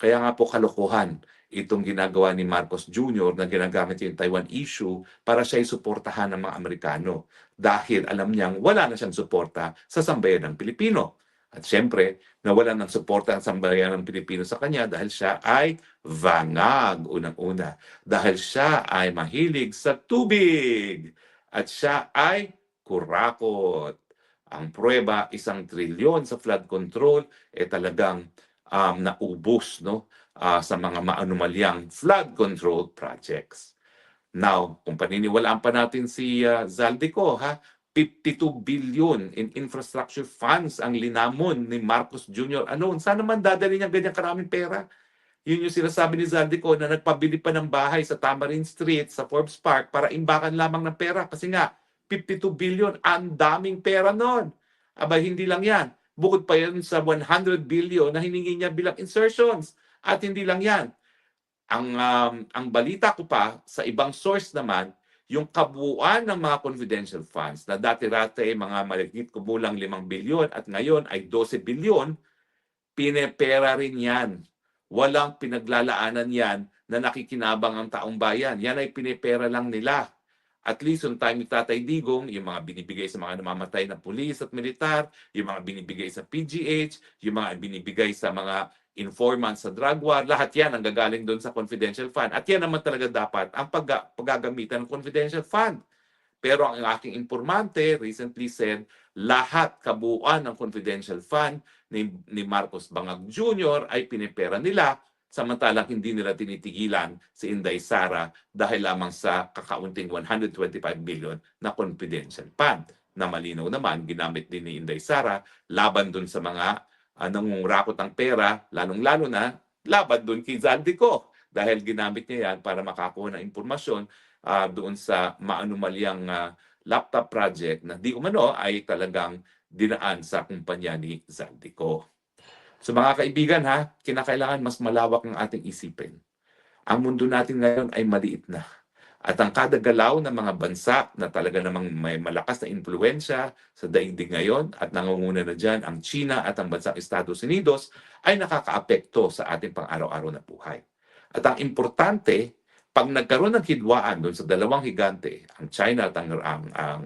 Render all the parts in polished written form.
Kaya nga po kalokohan itong ginagawa ni Marcos Jr. na ginagamit yung Taiwan issue para siya'y suportahan ng mga Amerikano. Dahil alam niyang wala na siyang suporta sa sambayan ng Pilipino. At siyempre, nawalan ng suporta ang sambayan ng Pilipino sa kanya dahil siya ay vangag, unang-una. Dahil siya ay mahilig sa tubig. At siya ay kurakot. Ang pruweba, 1 trilyon sa flood control, talagang naubos, no, sa mga maanumalyang flood control projects. Now, kung paniniwalaan pa natin si Zaldico, 52 billion in infrastructure funds ang linamon ni Marcos Jr. Ano, saan naman dadali niya ganyan karaming pera? Yun yung sinasabi ni Zaldico na nagpabili pa ng bahay sa Tamarind Street, sa Forbes Park, para imbakan lamang ng pera. Kasi nga, 52 billion, ang daming pera nun. Aba, hindi lang yan. Bukod pa yan sa 100 billion na hiningi niya bilang insertions. At hindi lang yan. Ang balita ko pa, sa ibang source naman, yung kabuuan ng mga confidential funds na dati-dati mga malagit kumulang 5 billion at ngayon ay 12 billion, pinepera rin yan. Walang pinaglalaanan yan na nakikinabang ang taong bayan. Yan ay pinepera lang nila. At least yung time ni Tatay Digong, yung mga binibigay sa mga namamatay na pulis at militar, yung mga binibigay sa PGH, yung mga binibigay sa mga informants sa drug war, lahat yan ang gagaling doon sa confidential fund. At yan naman talaga dapat ang paggagamitan ng confidential fund. Pero ang aking informante recently said, lahat kabuuan ng confidential fund ni Marcos Bangag Jr. ay pinipera nila, samantalang hindi nila tinitigilan si Inday Sara dahil lamang sa kakaunting 125 billion na confidential fund na malinaw naman ginamit din ni Inday Sara laban dun sa mga nangungurakot ng pera, lalong-lalo na laban dun kay Zaldico dahil ginamit niya yan para makakuha ng impormasyon doon sa maanumalyang laptop project na di umano ay talagang dinaan sa kumpanya ni Zaldico. So mga kaibigan kinakailangan mas malawak ang ating isipin. Ang mundo natin ngayon ay maliit na. At ang kada galaw ng mga bansa na talaga namang may malakas na impluensya sa daigdig ngayon at nangunguna na dyan ang China at ang bansang Estados Unidos ay nakakaapekto sa ating pang-araw-araw na buhay. At ang importante, pag nagkaroon ng hidwaan doon sa dalawang higante, ang China at ang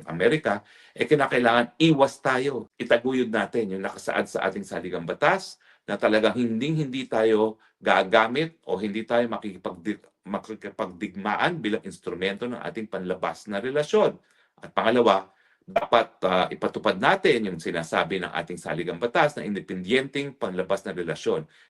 Amerika, kinakailangan iwas tayo. Itaguyod natin yung nakasaad sa ating saligang batas na talagang hindi tayo gagamit o hindi tayo makikipagdigmaan bilang instrumento ng ating panlabas na relasyon. At pangalawa, dapat ipatupad natin yung sinasabi ng ating saligang batas na independenteng panlabas na relasyon.